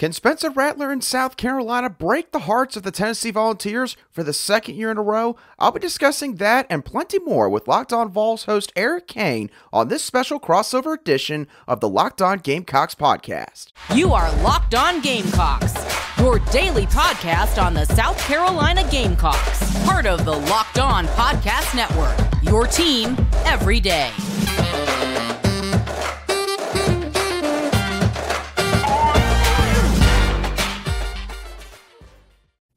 Can Spencer Rattler in South Carolina break the hearts of the Tennessee Volunteers for the second year in a row? I'll be discussing that and plenty more with Locked On Vols host Eric Cain on this special crossover edition of the Locked On Gamecocks Podcast. You are Locked On Gamecocks, your daily podcast on the South Carolina Gamecocks, part of the Locked On Podcast Network, your team every day.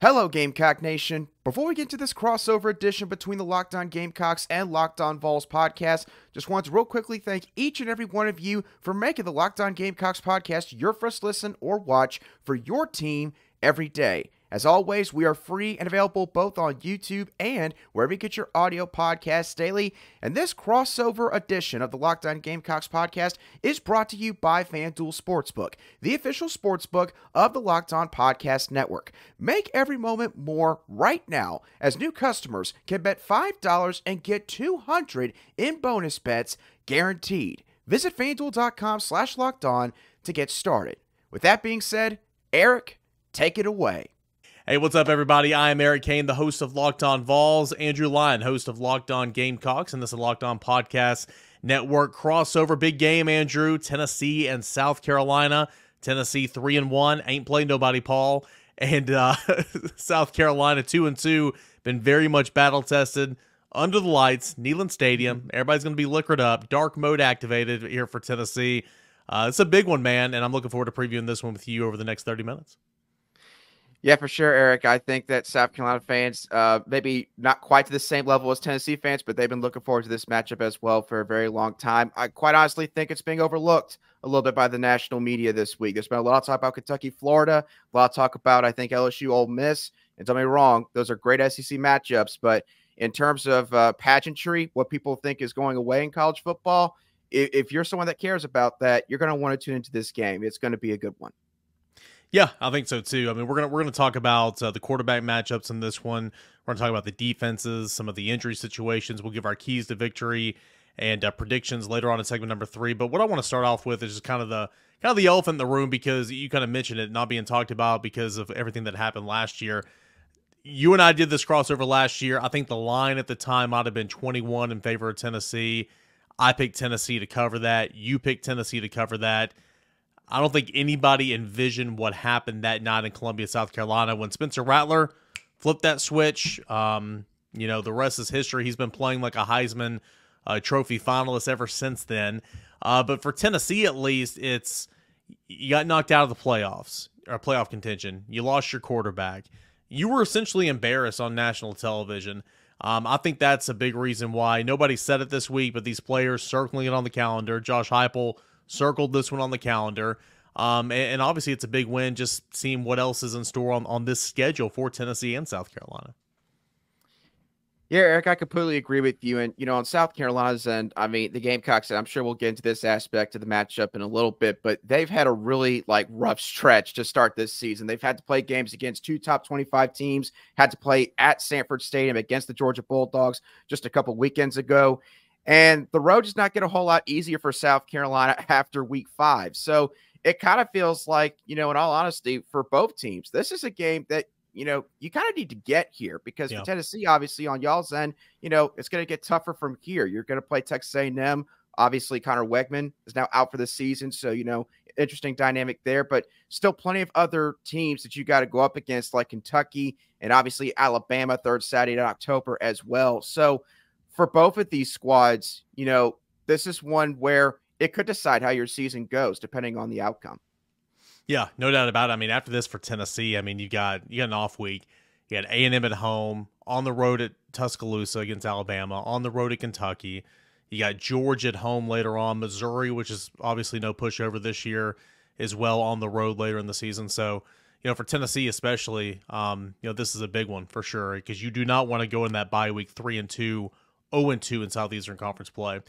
Hello, Gamecock Nation. Before we get to this crossover edition between the Locked On Gamecocks and Locked On Vols podcast, just want to real quickly thank each and every one of you for making the Locked On Gamecocks podcast your first listen or watch for your team every day. As always, we are free and available both on YouTube and wherever you get your audio podcasts daily. And this crossover edition of the Locked On Gamecocks podcast is brought to you by FanDuel Sportsbook, the official sportsbook of the Locked On Podcast Network. Make every moment more right now, as new customers can bet $5 and get $200 in bonus bets guaranteed. Visit FanDuel.com/LockedOn to get started. With that being said, Eric, take it away. Hey, what's up, everybody? I am Eric Cain, the host of Locked On Vols. Andrew Lyon, host of Locked On Gamecocks, and this is Locked On Podcast Network crossover. Big game, Andrew. Tennessee and South Carolina. Tennessee 3-1. Ain't played nobody, Paul. And South Carolina 2-2. Been very much battle-tested. Under the lights, Neyland Stadium. Everybody's going to be liquored up. Dark mode activated here for Tennessee. It's a big one, man, and I'm looking forward to previewing this one with you over the next 30 minutes. Yeah, for sure, Eric. I think that South Carolina fans, maybe not quite to the same level as Tennessee fans, but they've been looking forward to this matchup as well for a very long time. I quite honestly think it's being overlooked a little bit by the national media this week. There's been a lot of talk about Kentucky, Florida, a lot of talk about, I think, LSU, Ole Miss. And don't get me wrong, those are great SEC matchups. But in terms of pageantry, what people think is going away in college football, if you're someone that cares about that, you're going to want to tune into this game. It's going to be a good one. Yeah, I think so too. I mean, we're gonna talk about the quarterback matchups in this one. We're gonna talk about the defenses, some of the injury situations. We'll give our keys to victory and predictions later on in segment number 3. But what I want to start off with is just kind of the elephant in the room, because you kind of mentioned it not being talked about because of everything that happened last year. You and I did this crossover last year. I think the line at the time might have been 21 in favor of Tennessee. I picked Tennessee to cover that. You picked Tennessee to cover that. I don't think anybody envisioned what happened that night in Columbia, South Carolina, when Spencer Rattler flipped that switch. You know, the rest is history. He's been playing like a Heisman Trophy finalist ever since then. But for Tennessee, at least, it's you got knocked out of the playoffs, or playoff contention. You lost your quarterback. You were essentially embarrassed on national television. I think that's a big reason why nobody said it this week, but these players circling it on the calendar. Josh Heupel circled this one on the calendar. And obviously it's a big win, just seeing what else is in store on this schedule for Tennessee and South Carolina. Yeah, Eric, I completely agree with you. And, you know, on South Carolina's end, I mean, the Gamecocks, and I'm sure we'll get into this aspect of the matchup in a little bit, but they've had a really, rough stretch to start this season. They've had to play games against 2 top 25 teams, had to play at Sanford Stadium against the Georgia Bulldogs just a couple weekends ago. And the road does not get a whole lot easier for South Carolina after week 5. So it kind of feels like, you know, in all honesty, for both teams, this is a game that, you know, you kind of need to get here, because for Tennessee, obviously on y'all's end, you know, it's going to get tougher from here. You're going to play Texas A&M. Obviously, Connor Wegman is now out for the season. So, you know, interesting dynamic there, but still plenty of other teams that you got to go up against, like Kentucky and obviously Alabama, 3rd Saturday in October as well. So, for both of these squads, you know, this is one where it could decide how your season goes, depending on the outcome. Yeah, no doubt about it. I mean, after this for Tennessee, I mean, you got an off week. You got A&M at home, on the road at Tuscaloosa against Alabama, on the road at Kentucky. You got Georgia at home later on, Missouri, which is obviously no pushover this year, as well on the road later in the season. So, you know, for Tennessee especially, you know, this is a big one for sure, because you do not want to go in that bye week 3-2. 0-2 in Southeastern Conference play.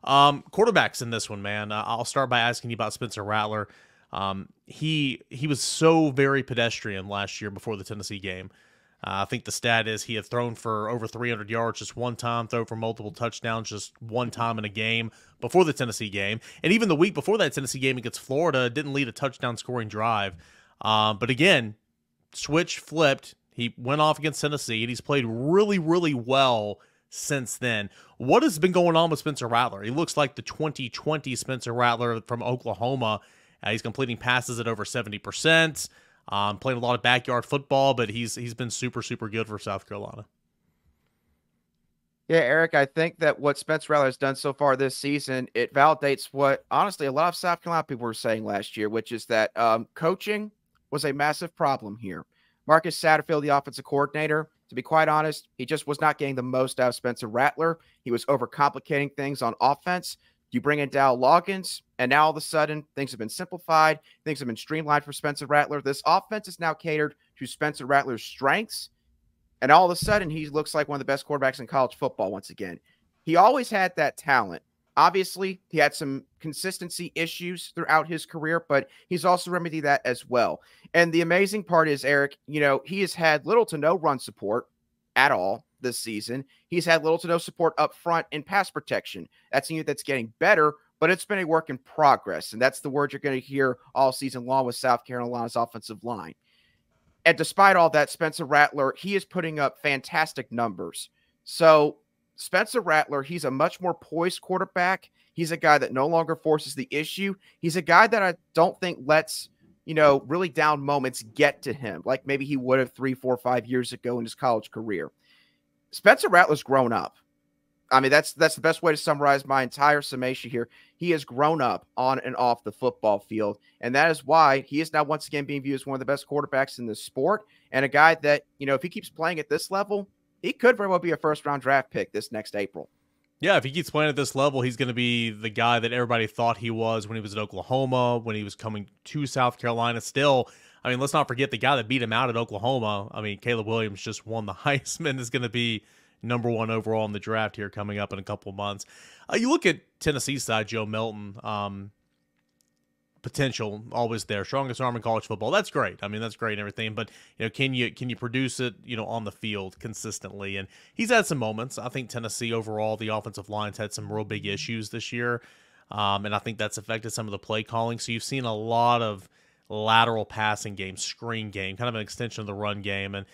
Quarterbacks in this one, man. I'll start by asking you about Spencer Rattler. He was so very pedestrian last year before the Tennessee game. I think the stat is he had thrown for over 300 yards just one time, thrown for multiple touchdowns just one time in a game before the Tennessee game. And even the week before that Tennessee game against Florida, didn't lead a touchdown scoring drive. But again, switch flipped. He went off against Tennessee, and he's played really, really well since then. What has been going on with Spencer Rattler? He looks like the 2020 Spencer Rattler from Oklahoma. He's completing passes at over 70%, playing a lot of backyard football, but he's been super, super good for South Carolina. Yeah, Eric, I think that what Spencer Rattler has done so far this season, it validates what, honestly, a lot of South Carolina people were saying last year, which is that coaching was a massive problem here. Marcus Satterfield, the offensive coordinator, to be quite honest, he just was not getting the most out of Spencer Rattler. He was overcomplicating things on offense. You bring in Dow Loggins, and now all of a sudden, things have been simplified. Things have been streamlined for Spencer Rattler. This offense is now catered to Spencer Rattler's strengths, and all of a sudden, he looks like one of the best quarterbacks in college football once again. He always had that talent. Obviously, he had some consistency issues throughout his career, but he's also remedied that as well. And the amazing part is, Eric, he has had little to no run support at all this season. He's had little to no support up front in pass protection. That's a unit that's getting better, but it's been a work in progress. And that's the word you're going to hear all season long with South Carolina's offensive line. And despite all that, Spencer Rattler, he is putting up fantastic numbers. So Spencer Rattler, he's a much more poised quarterback. He's a guy that no longer forces the issue. He's a guy that I don't think lets, really down moments get to him, like maybe he would have 3, 4, 5 years ago in his college career. Spencer Rattler's grown up. I mean, that's the best way to summarize my entire summation here. He has grown up on and off the football field, and that is why he is now once again being viewed as one of the best quarterbacks in the sport, and a guy that, if he keeps playing at this level, he could very well be a first-round draft pick this next April. Yeah, if he keeps playing at this level, he's going to be the guy that everybody thought he was when he was at Oklahoma, when he was coming to South Carolina. Still, I mean, let's not forget the guy that beat him out at Oklahoma. I mean, Caleb Williams just won the Heisman, is going to be #1 overall in the draft here coming up in a couple of months. You look at Tennessee's side, Joe Milton, potential always there, strongest arm in college football. That's great. I mean, that's great and everything, but can you produce it, on the field consistently? And he's had some moments. I think Tennessee overall, the offensive line's had some real big issues this year, and I think that's affected some of the play calling. So you've seen a lot of lateral passing game, screen game, kind of an extension of the run game, and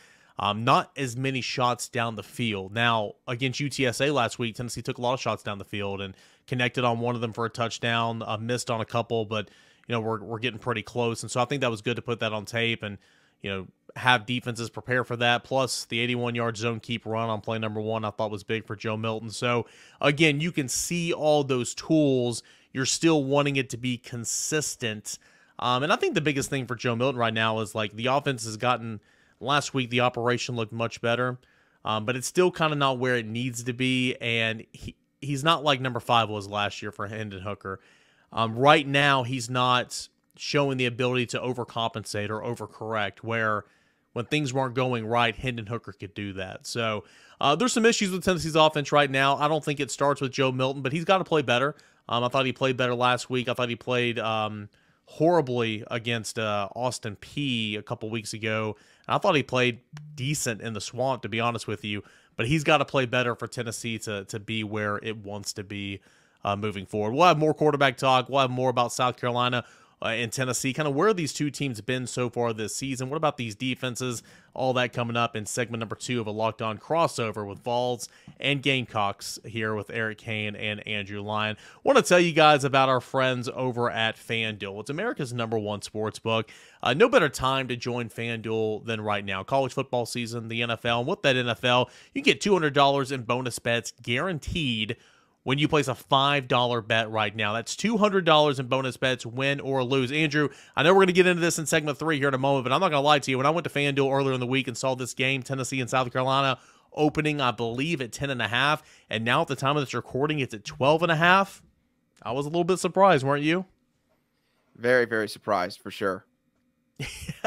not as many shots down the field. Now, against UTSA last week, Tennessee took a lot of shots down the field and connected on one of them for a touchdown, missed on a couple, but we're getting pretty close. And so I think that was good to put that on tape and, have defenses prepare for that. Plus the 81-yard zone keep run on play #1 I thought was big for Joe Milton. So again, you can see all those tools. You're still wanting it to be consistent. And I think the biggest thing for Joe Milton right now is the offense has gotten, last week the operation looked much better, but it's still kind of not where it needs to be. And he's not like #5 was last year for Hendon Hooker. Right now, he's not showing the ability to overcompensate or overcorrect, where when things weren't going right, Hendon Hooker could do that. So there's some issues with Tennessee's offense right now. I don't think it starts with Joe Milton, but he's got to play better. I thought he played better last week. I thought he played horribly against Austin Peay a couple weeks ago. I thought he played decent in the Swamp, to be honest with you, but he's got to play better for Tennessee to be where it wants to be moving forward. We'll have more quarterback talk. We'll have more about South Carolina and Tennessee, kind of where these two teams been so far this season. What about these defenses? All that coming up in segment #2 of a Locked On crossover with Vols and Gamecocks here with Eric Cain and Andrew Lyon. Want to tell you guys about our friends over at FanDuel. It's America's #1 sports book. No better time to join FanDuel than right now. College football season, the NFL, and with that NFL, you get $200 in bonus bets guaranteed when you place a $5 bet right now. That's $200 in bonus bets, win or lose. Andrew, I know we're going to get into this in segment 3 here in a moment, but I'm not going to lie to you. When I went to FanDuel earlier in the week and saw this game, Tennessee and South Carolina, opening, I believe, at 10.5, and now at the time of this recording, it's at 12.5. I was a little bit surprised, weren't you? Very, very surprised, for sure.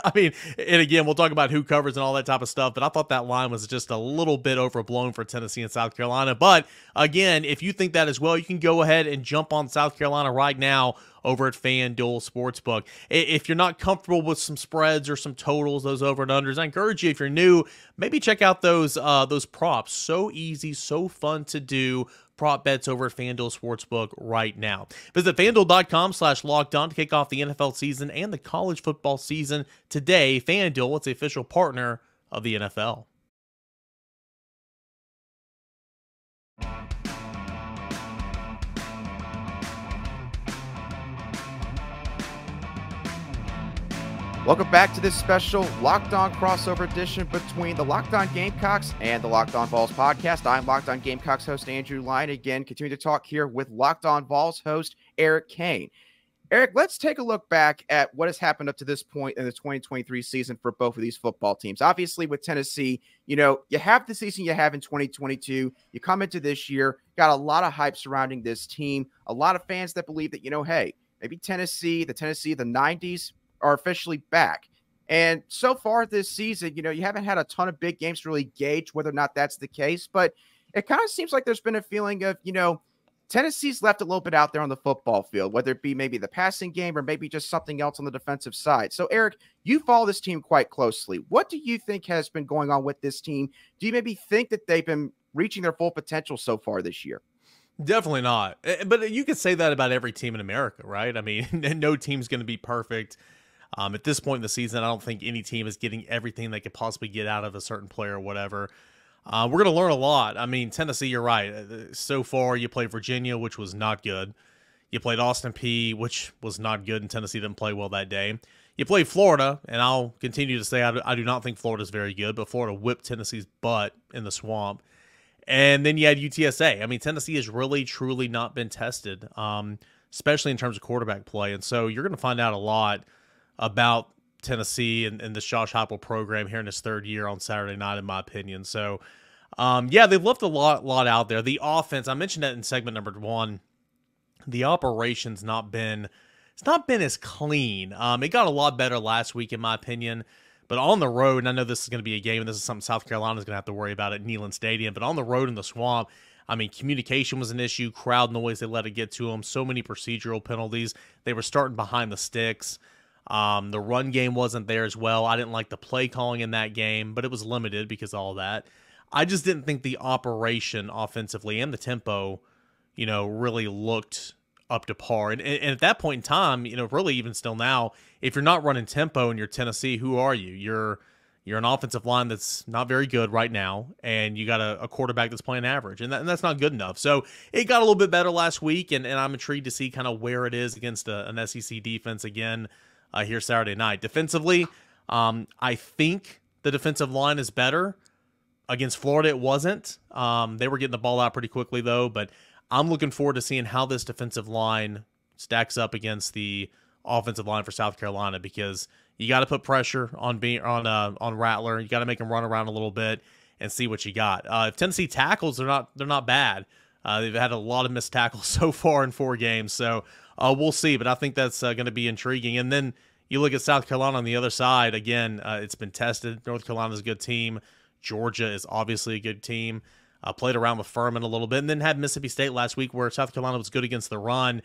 I mean, and again, we'll talk about who covers and all that type of stuff, but I thought that line was just a little bit overblown for Tennessee and South Carolina. But again, if you think that as well, you can go ahead and jump on South Carolina right now over at FanDuel Sportsbook. If you're not comfortable with some spreads or some totals, those over and unders, I encourage you, if you're new, maybe check out those props. So easy, so fun to do. prop bets over at FanDuel Sportsbook right now. Visit FanDuel.com/lockedon to kick off the NFL season and the college football season today. FanDuel, it's the official partner of the NFL. Welcome back to this special Locked On crossover edition between the Locked On Gamecocks and the Locked On Vols podcast. I'm Locked On Gamecocks host Andrew Lyon. Again, continue to talk here with Locked On Vols host Eric Cain. Eric, let's take a look back at what has happened up to this point in the 2023 season for both of these football teams. Obviously, with Tennessee, you have the season you have in 2022. You come into this year, got a lot of hype surrounding this team. A lot of fans that believe that, hey, maybe Tennessee of the 90s, are officially back. And so far this season, you haven't had a ton of big games to really gauge whether or not that's the case, but it kind of seems like there's been a feeling of, Tennessee's left a little bit out there on the football field, whether it be maybe the passing game or maybe just something else on the defensive side. So, Eric, you follow this team quite closely. What do you think has been going on with this team? Do you maybe think that they've been reaching their full potential so far this year? Definitely not. But you could say that about every team in America, right? I mean, no team's going to be perfect. At this point in the season, I don't think any team is getting everything they could possibly get out of a certain player or whatever. We're going to learn a lot. I mean, Tennessee, you're right. So far, you played Virginia, which was not good. You played Austin Peay, which was not good, and Tennessee didn't play well that day. You played Florida, and I'll continue to say I do not think Florida's very good, but Florida whipped Tennessee's butt in the swamp. And then you had UTSA. I mean, Tennessee has really, truly not been tested, especially in terms of quarterback play. And so you're going to find out a lot about Tennessee and this Josh Heupel program here in his third year on Saturday night, in my opinion. So, they've left a lot out there. The offense, I mentioned that in segment number 1, the operation's not been as clean. It got a lot better last week, in my opinion, but on the road, and I know this is going to be a game, and this is something South Carolina's going to have to worry about at Neyland Stadium, but on the road in the swamp, I mean, communication was an issue, crowd noise, they let it get to them, so many procedural penalties. They were starting behind the sticks. The run game wasn't there as well. I didn't like the play calling in that game, but it was limited because of all that. I just didn't think the operation offensively and the tempo, really looked up to par. And at that point in time, really even still now, if you're not running tempo and you're Tennessee, who are you? You're an offensive line that's not very good right now, and you got a quarterback that's playing average, and that's not good enough. So it got a little bit better last week, and I'm intrigued to see kind of where it is against an SEC defense again. Here Saturday night. Defensively, I think the defensive line is better. Against Florida, it wasn't. They were getting the ball out pretty quickly, though, but I'm looking forward to seeing how this defensive line stacks up against the offensive line for South Carolina, because you got to put pressure on Rattler. You got to make him run around a little bit and see what you got. If Tennessee tackles, they're not bad. They've had a lot of missed tackles so far in 4 games, so we'll see, but I think that's going to be intriguing. And then you look at South Carolina on the other side. Again, it's been tested. North Carolina's a good team. Georgia is obviously a good team. Played around with Furman a little bit, and then had Mississippi State last week where South Carolina was good against the run.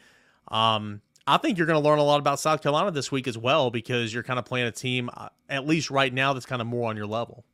I think you're going to learn a lot about South Carolina this week as well, because you're kind of playing a team, at least right now, that's kind of more on your level.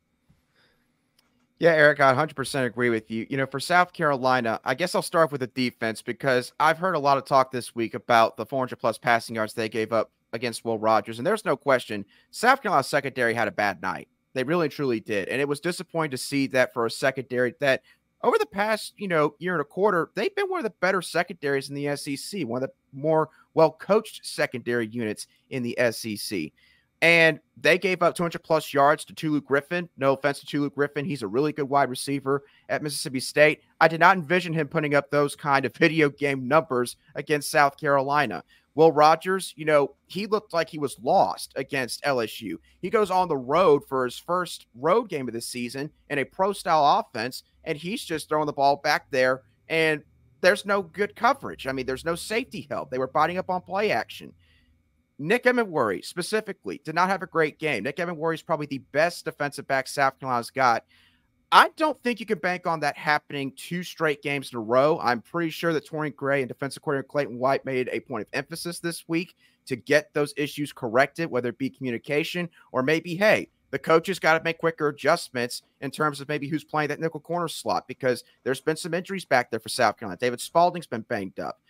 Yeah, Eric, I 100% agree with you. For South Carolina, I guess I'll start with the defense, because I've heard a lot of talk this week about the 400-plus passing yards they gave up against Will Rogers, and there's no question South Carolina's secondary had a bad night. They really, truly did, and it was disappointing to see that for a secondary that over the past, year and a quarter, they've been one of the better secondaries in the SEC, one of the more well-coached secondary units in the SEC. And they gave up 200-plus yards to Tulu Griffin. No offense to Tulu Griffin. He's a really good wide receiver at Mississippi State. I did not envision him putting up those kind of video game numbers against South Carolina. Will Rogers, he looked like he was lost against LSU. He goes on the road for his first road game of the season in a pro-style offense, and he's just throwing the ball back there, and there's no good coverage. I mean, there's no safety help. They were biting up on play action. Nick Emenworry, specifically, did not have a great game. Nick Emenworry is probably the best defensive back South Carolina's got. I don't think you can bank on that happening 2 straight games in a row. I'm pretty sure that Torian Gray and defensive coordinator Clayton White made a point of emphasis this week to get those issues corrected, whether it be communication or maybe, hey, the coaches got to make quicker adjustments in terms of maybe who's playing that nickel corner slot, because there's been some injuries back there for South Carolina. David Spalding's been banged up.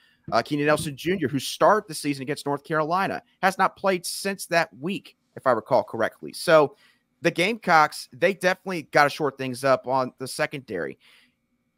Keenan Nelson Jr., who started the season against North Carolina, has not played since that week, if I recall correctly. So the Gamecocks, they definitely got to short things up on the secondary.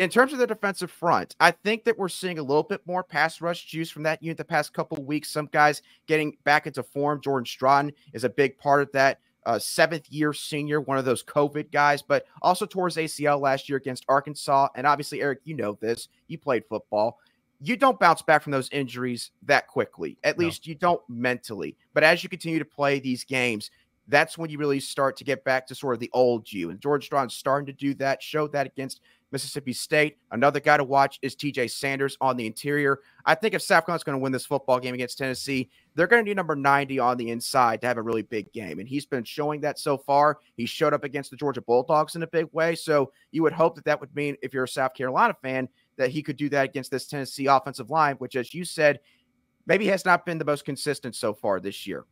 In terms of the defensive front, I think that we're seeing a little bit more pass rush juice from that unit the past couple of weeks. Some guys getting back into form. Jordan Stratton is a big part of that. Seventh-year senior, one of those COVID guys, but also tore his ACL last year against Arkansas. And obviously, Eric, you know this. You played football. You don't bounce back from those injuries that quickly. At least you don't mentally. But as you continue to play these games, that's when you really start to get back to sort of the old you. And George Straughn's starting to do that, showed that against Mississippi State. Another guy to watch is TJ Sanders on the interior. I think if South Carolina's going to win this football game against Tennessee, they're going to need number 90 on the inside to have a really big game. And he's been showing that so far. He showed up against the Georgia Bulldogs in a big way. So you would hope that that would mean, if you're a South Carolina fan, that he could do that against this Tennessee offensive line, which, as you said, maybe has not been the most consistent so far this year.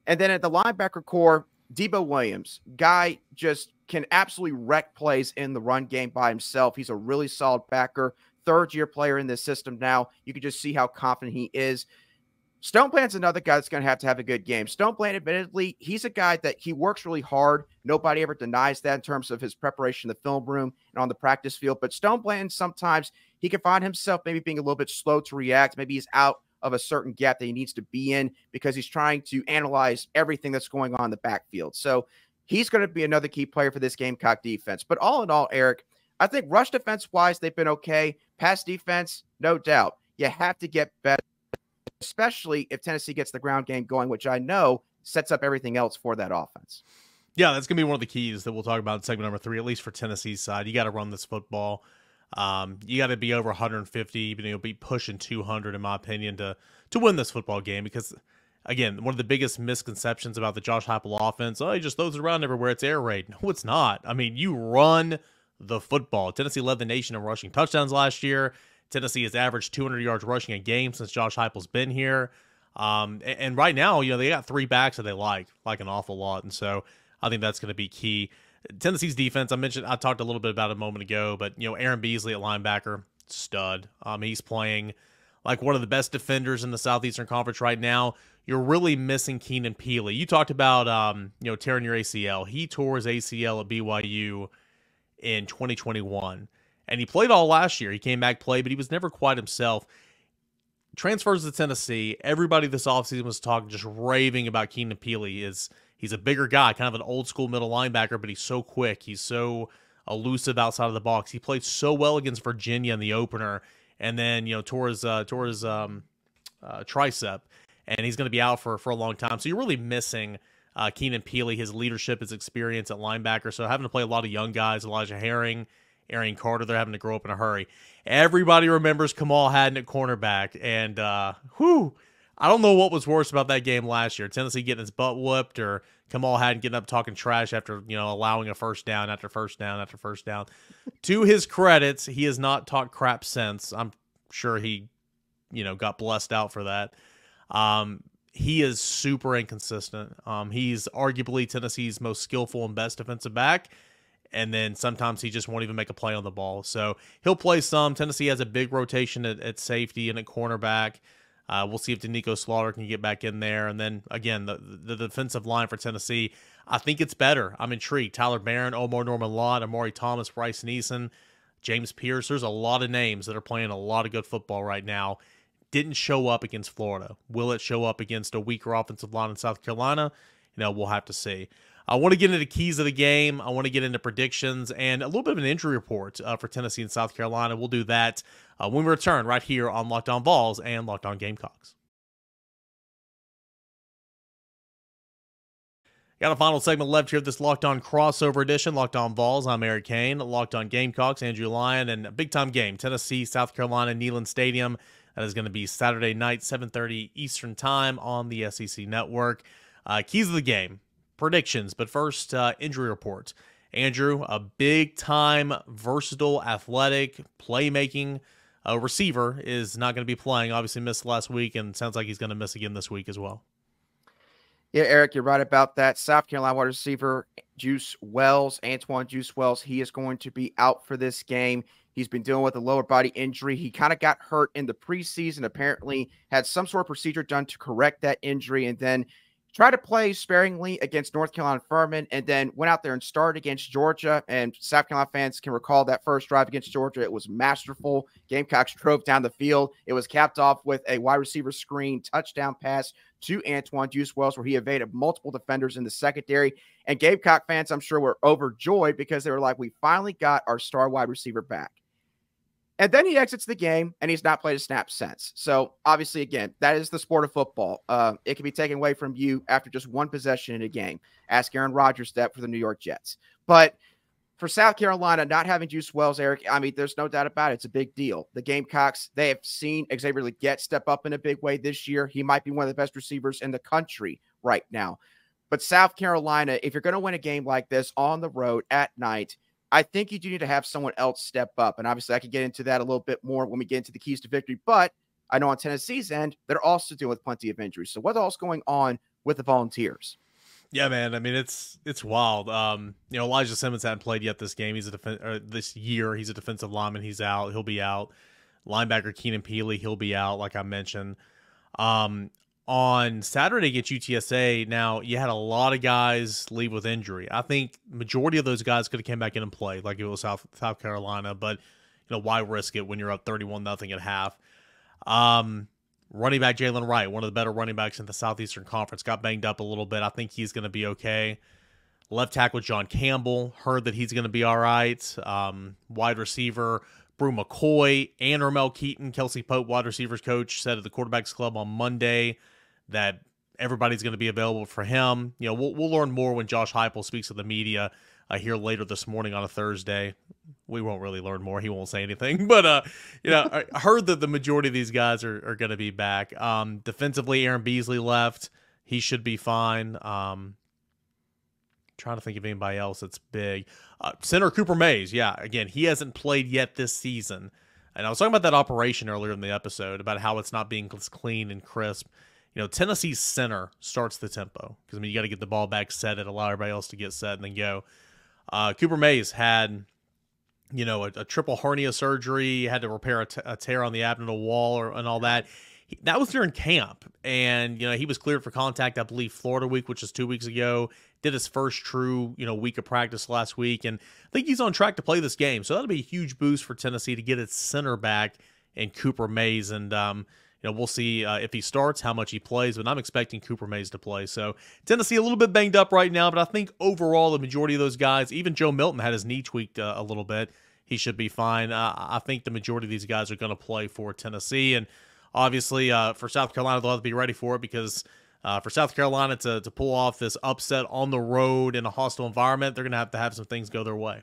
And then at the linebacker core, Debo Williams, guy just can absolutely wreck plays in the run game by himself. He's a really solid backer, third-year player in this system now. You can just see how confident he is. Stonebland's another guy that's going to have a good game. Stonebland, admittedly, he's a guy that he works really hard. Nobody ever denies that in terms of his preparation in the film room and on the practice field. But Stonebland, sometimes he can find himself maybe being a little bit slow to react. Maybe he's out of a certain gap that he needs to be in because he's trying to analyze everything that's going on in the backfield. So he's going to be another key player for this Gamecock defense. But all in all, Eric, I think rush defense-wise, they've been okay. Pass defense, no doubt. You have to get better, especially if Tennessee gets the ground game going, which I know sets up everything else for that offense. Yeah, that's going to be one of the keys that we'll talk about in segment number 3, at least for Tennessee's side. You got to run this football. You got to be over 150, even you'll be pushing 200, in my opinion, to win this football game. Because, again, one of the biggest misconceptions about the Josh Heupel offense, he just throws it around everywhere. It's air raid. No, it's not. I mean, you run the football. Tennessee led the nation in rushing touchdowns last year. Tennessee has averaged 200 yards rushing a game since Josh Heupel's been here. And right now, they got 3 backs that they like an awful lot. And so I think that's going to be key. Tennessee's defense, I talked a little bit about it a moment ago, but, Aaron Beasley at linebacker, stud. He's playing like one of the best defenders in the Southeastern Conference right now. You're really missing Keenan Peely. You talked about, tearing your ACL. He tore his ACL at BYU in 2021, and he played all last year. He came back, played, but he was never quite himself. Transfers to Tennessee. Everybody this offseason was talking, just raving about Keenan Peely. He's a bigger guy, kind of an old-school middle linebacker, but he's so quick. He's so elusive outside of the box. He played so well against Virginia in the opener, and then tore his tricep, and he's going to be out for a long time. So you're really missing Keenan Peely, his leadership, his experience at linebacker. So having to play a lot of young guys, Elijah Herring, Arian Carter, they're having to grow up in a hurry. Everybody remembers Kamal Hadden at cornerback, and I don't know what was worse about that game last year. Tennessee getting his butt whooped, or Kamal Hadden getting up talking trash after, allowing a first down after first down after first down. To his credits, he has not talked crap since. I'm sure he, got blessed out for that. He is super inconsistent. He's arguably Tennessee's most skillful and best defensive back. And then sometimes he just won't even make a play on the ball. So he'll play some. Tennessee has a big rotation at safety and at cornerback. We'll see if Danico Slaughter can get back in there. And then, again, the defensive line for Tennessee, I think it's better. I'm intrigued. Tyler Barron, Omar Norman-Lott, Amari Thomas, Bryce Neeson, James Pierce. There's a lot of names that are playing a lot of good football right now. Didn't show up against Florida. Will it show up against a weaker offensive line in South Carolina? We'll have to see. I want to get into the keys of the game. I want to get into predictions and a little bit of an injury report for Tennessee and South Carolina. We'll do that when we return right here on Locked On Vols and Locked On Gamecocks. Got a final segment left here of this Locked On crossover edition. Locked On Vols, I'm Eric Cain. Locked On Gamecocks, Andrew Lyon, and a big-time game, Tennessee, South Carolina, Neyland Stadium. That is going to be Saturday night, 7:30 Eastern Time on the SEC Network. Keys of the game, predictions, but first, injury report. Andrew, a big-time, versatile, athletic, playmaking receiver is not going to be playing. Obviously missed last week, and sounds like he's going to miss again this week as well. Yeah, Eric, you're right about that. South Carolina wide receiver Antoine Juice Wells, he is going to be out for this game. He's been dealing with a lower body injury. He kind of got hurt in the preseason, apparently had some sort of procedure done to correct that injury, and then tried to play sparingly against North Carolina Furman, and then went out there and started against Georgia. And South Carolina fans can recall that first drive against Georgia. It was masterful. Gamecocks drove down the field. It was capped off with a wide receiver screen touchdown pass to Antoine Juice Wells, where he evaded multiple defenders in the secondary. And Gamecock fans, I'm sure, were overjoyed because they were like, we finally got our star wide receiver back. And then he exits the game, and he's not played a snap since. So, obviously, again, that is the sport of football. It can be taken away from you after just one possession in a game. Ask Aaron Rodgers that for the New York Jets. But for South Carolina, not having Juice Wells, Eric, I mean, there's no doubt about it. It's a big deal. The Gamecocks, they have seen Xavier Legette step up in a big way this year. He might be one of the best receivers in the country right now. But South Carolina, if you're going to win a game like this on the road at night, I think you do need to have someone else step up. And obviously, I can get into that a little bit more when we get into the keys to victory. But I know on Tennessee's end, they're also dealing with plenty of injuries. So what else going on with the Volunteers? Yeah, man. I mean, it's wild. Elijah Simmons hadn't played yet this game. This year. He's a defensive lineman. He's out. He'll be out. Linebacker Keenan Peely, he'll be out, like I mentioned. On Saturday against UTSA, now you had a lot of guys leave with injury. I think majority of those guys could have came back in and played, like it was South Carolina, but why risk it when you're up 31-0 at half? Running back Jalen Wright, one of the better running backs in the Southeastern Conference, got banged up a little bit. I think he's going to be okay. Left tackle John Campbell, heard that he's going to be all right. Wide receiver Brew McCoy and Ramel Keaton, Kelsey Pope, wide receivers coach, said at the Quarterbacks Club on Monday that everybody's going to be available for him. We'll learn more when Josh Heupel speaks to the media here later this morning on a Thursday. We won't really learn more. He won't say anything. But, I heard that the majority of these guys are going to be back. Defensively, Aaron Beasley left. He should be fine. Trying to think of anybody else that's big. Center Cooper Mays, yeah, again, he hasn't played yet this season. And I was talking about that operation earlier in the episode about how it's not being clean and crisp. Tennessee's center starts the tempo because, you got to get the ball back, set it, allow everybody else to get set, and then go. Cooper Mays had, a triple hernia surgery, had to repair a tear on the abdominal wall and all that. That was during camp, and, he was cleared for contact, I believe, Florida week, which was 2 weeks ago. Did his first true, week of practice last week, and I think he's on track to play this game. So that'll be a huge boost for Tennessee to get its center back in Cooper Mays, and we'll see if he starts, how much he plays, but I'm expecting Cooper Mays to play. So Tennessee a little bit banged up right now, but I think overall the majority of those guys, even Joe Milton had his knee tweaked a little bit. He should be fine. I think the majority of these guys are going to play for Tennessee, and obviously for South Carolina, they'll have to be ready for it because for South Carolina to pull off this upset on the road in a hostile environment, they're going to have some things go their way.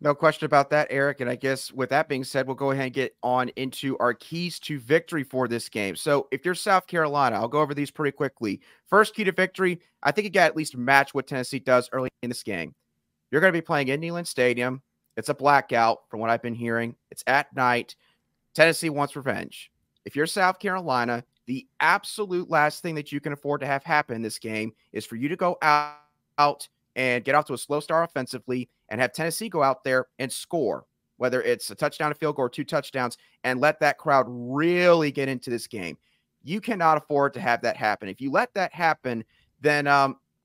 No question about that, Eric. And I guess with that being said, we'll go ahead and get on into our keys to victory for this game. So if you're South Carolina, I'll go over these pretty quickly. First key to victory, I think you got to at least match what Tennessee does early in this game. You're going to be playing in Neyland Stadium. It's a blackout from what I've been hearing. It's at night. Tennessee wants revenge. If you're South Carolina, the absolute last thing that you can afford to have happen in this game is for you to go out and get off to a slow start offensively and have Tennessee go out there and score, whether it's a touchdown, a field goal, or 2 touchdowns, and let that crowd really get into this game. You cannot afford to have that happen. If you let that happen, then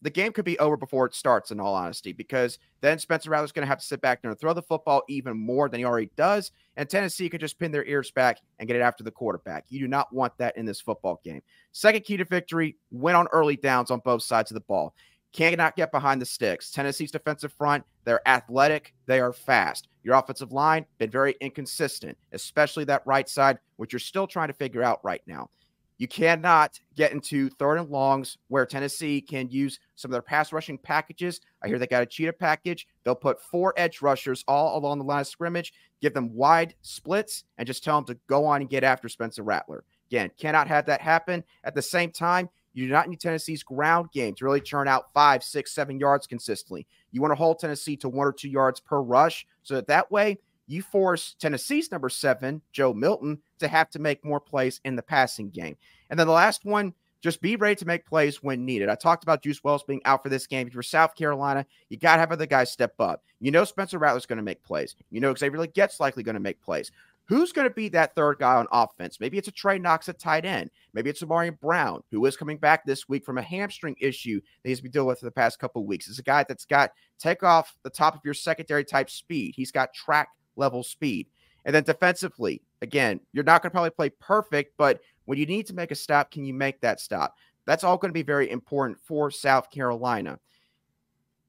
the game could be over before it starts, in all honesty, because then Spencer Rattler's going to have to sit back there and throw the football even more than he already does, and Tennessee could just pin their ears back and get it after the quarterback. You do not want that in this football game. Second key to victory, win on early downs on both sides of the ball. Cannot get behind the sticks. Tennessee's defensive front, they're athletic, they are fast. Your offensive line, been very inconsistent, especially that right side, which you're still trying to figure out right now. You cannot get into third and longs where Tennessee can use some of their pass rushing packages. I hear they got a cheetah package. They'll put 4 edge rushers all along the line of scrimmage, give them wide splits, and just tell them to go on and get after Spencer Rattler. Again, cannot have that happen. At the same time, you do not need Tennessee's ground game to really churn out 5, 6, 7 yards consistently. You want to hold Tennessee to 1 or 2 yards per rush so that way you force Tennessee's number 7, Joe Milton, to have to make more plays in the passing game. And then the last one, just be ready to make plays when needed. I talked about Juice Wells being out for this game. If you're South Carolina, you got to have other guys step up. You know Spencer Rattler's going to make plays. You know Xavier Leggett's likely going to make plays. Who's going to be that third guy on offense? Maybe it's a Trey Knox at tight end. Maybe it's Amarian Brown, who is coming back this week from a hamstring issue that he's been dealing with for the past couple of weeks. It's a guy that's got take off the top of your secondary type speed. He's got track level speed. And then defensively, again, you're not going to probably play perfect, but when you need to make a stop, can you make that stop? That's all going to be very important for South Carolina.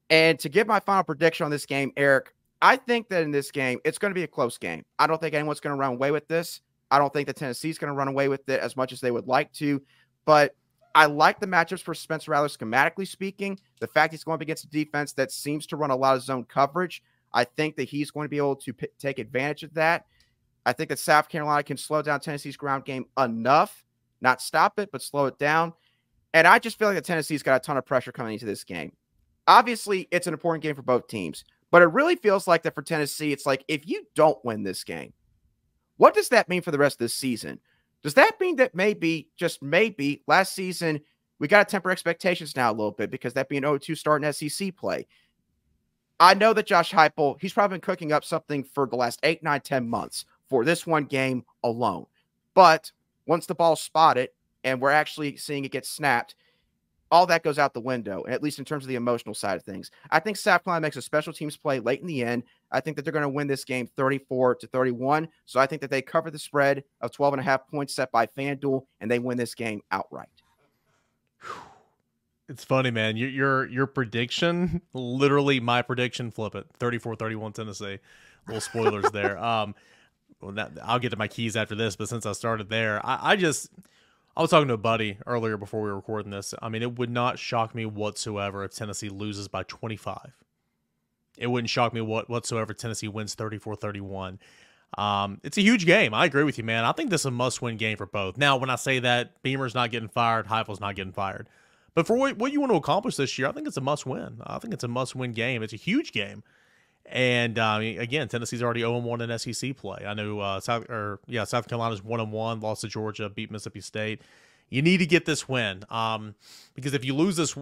And to give my final prediction on this game, Eric, I think that in this game, it's going to be a close game. I don't think anyone's going to run away with this. I don't think that Tennessee's going to run away with it as much as they would like to. But I like the matchups for Spencer Rattler schematically speaking. The fact he's going up against a defense that seems to run a lot of zone coverage, I think that he's going to be able to take advantage of that. I think that South Carolina can slow down Tennessee's ground game enough, not stop it, but slow it down. And I just feel like that Tennessee's got a ton of pressure coming into this game. Obviously, it's an important game for both teams, but it really feels like that for Tennessee, it's like if you don't win this game, what does that mean for the rest of this season? Does that mean that maybe, just maybe, last season, we got to temper expectations now a little bit because that being 0-2 start in SEC play? I know that Josh Heupel, he's probably been cooking up something for the last 8, 9, 10 months for this one game alone. But once the ball's spotted and we're actually seeing it get snapped, all that goes out the window, and at least in terms of the emotional side of things. I think South Carolina makes a special teams play late in the end. I think that they're going to win this game 34-31. So I think that they cover the spread of 12.5 points set by FanDuel, and they win this game outright. It's funny, man. Your prediction, literally my prediction, flip it. 34-31 Tennessee. Little spoilers there. Well, I'll get to my keys after this, but since I started there, I was talking to a buddy earlier before we were recording this. I mean, it would not shock me whatsoever if Tennessee loses by 25. It wouldn't shock me whatsoever if Tennessee wins 34-31. It's a huge game. I agree with you, man. I think this is a must-win game for both. Now, when I say that, Beamer's not getting fired, Heupel's not getting fired. But for what you want to accomplish this year, I think it's a must-win. I think it's a must-win game. It's a huge game. And, again, Tennessee's already 0-1 in SEC play. I know South Carolina's 1-1, lost to Georgia, beat Mississippi State. You need to get this win because if you lose this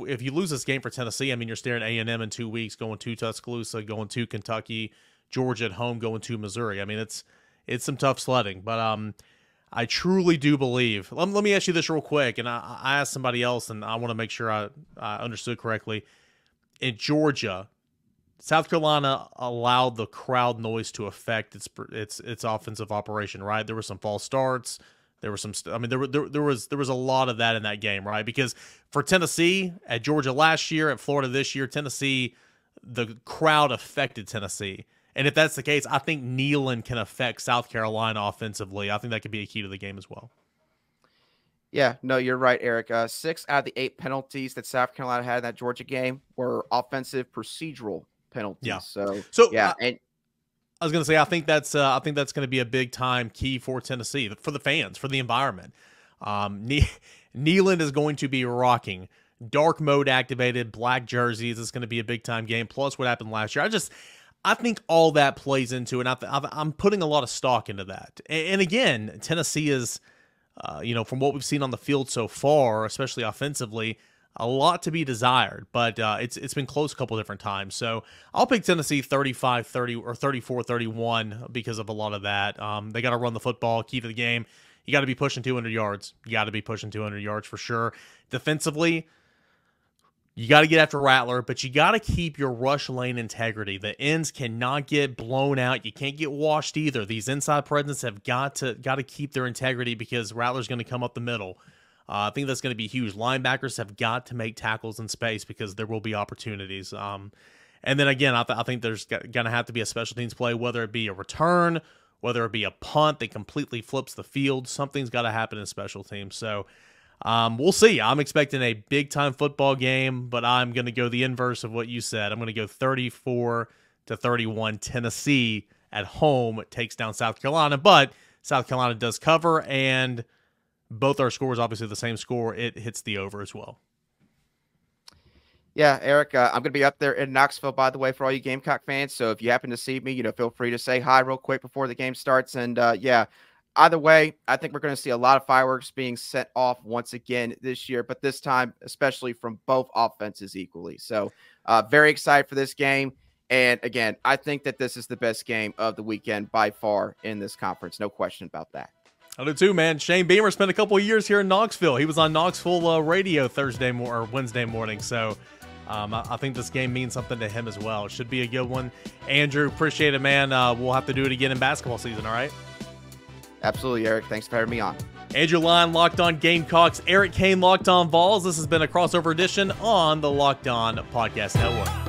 game for Tennessee, I mean, you're staring at A&M in 2 weeks, going to Tuscaloosa, going to Kentucky, Georgia at home, going to Missouri. I mean, it's some tough sledding. But I truly do believe. Let me ask you this real quick, and I asked somebody else, and I want to make sure I understood correctly. In Georgia, South Carolina allowed the crowd noise to affect its offensive operation, right? There were some false starts. There were some. There was a lot of that in that game, right? Because for Tennessee at Georgia last year, at Florida this year, Tennessee, the crowd affected Tennessee, and if that's the case, I think Neyland can affect South Carolina offensively. I think that could be a key to the game as well. Yeah, no, you're right, Eric. 6 out of the 8 penalties that South Carolina had in that Georgia game were offensive procedural penalties. Yeah. So yeah, and I was going to say I think that's going to be a big time key for Tennessee, for the fans, for the environment. Neyland is going to be rocking dark mode activated, black jerseys. It's going to be a big time game. Plus what happened last year. I think all that plays into it. I'm putting a lot of stock into that. And again, Tennessee is, from what we've seen on the field so far, especially offensively, a lot to be desired, but it's been close a couple different times. So I'll pick Tennessee 35-30 or 34-31 because of a lot of that. They got to run the football, key to the game. You got to be pushing 200 yards. You got to be pushing 200 yards for sure. Defensively, you got to get after Rattler, but you got to keep your rush lane integrity. The ends cannot get blown out. You can't get washed either. These inside presence have got to keep their integrity because Rattler's going to come up the middle. I think that's going to be huge. Linebackers have got to make tackles in space because there will be opportunities. And then again, I think there's going to have to be a special teams play, whether it be a return, whether it be a punt that completely flips the field. Something's got to happen in special teams. So we'll see. I'm expecting a big-time football game, but I'm going to go the inverse of what you said. I'm going to go 34-31. Tennessee at home takes down South Carolina, but South Carolina does cover, and both our scores, obviously the same score. It hits the over as well. Yeah, Eric, I'm going to be up there in Knoxville, by the way, for all you Gamecock fans. So if you happen to see me, feel free to say hi real quick before the game starts. And yeah, either way, I think we're going to see a lot of fireworks being set off once again this year, but this time, especially from both offenses equally. So very excited for this game. And again, I think that this is the best game of the weekend by far in this conference. No question about that. I do too, man. Shane Beamer spent a couple of years here in Knoxville. He was on Knoxville radio Wednesday morning. So I think this game means something to him as well. It should be a good one. Andrew, appreciate it, man. We'll have to do it again in basketball season, all right? Absolutely, Eric. Thanks for having me on. Andrew Lyon, Locked On Gamecocks. Eric Cain, Locked On Vols. This has been a crossover edition on the Locked On Podcast Network.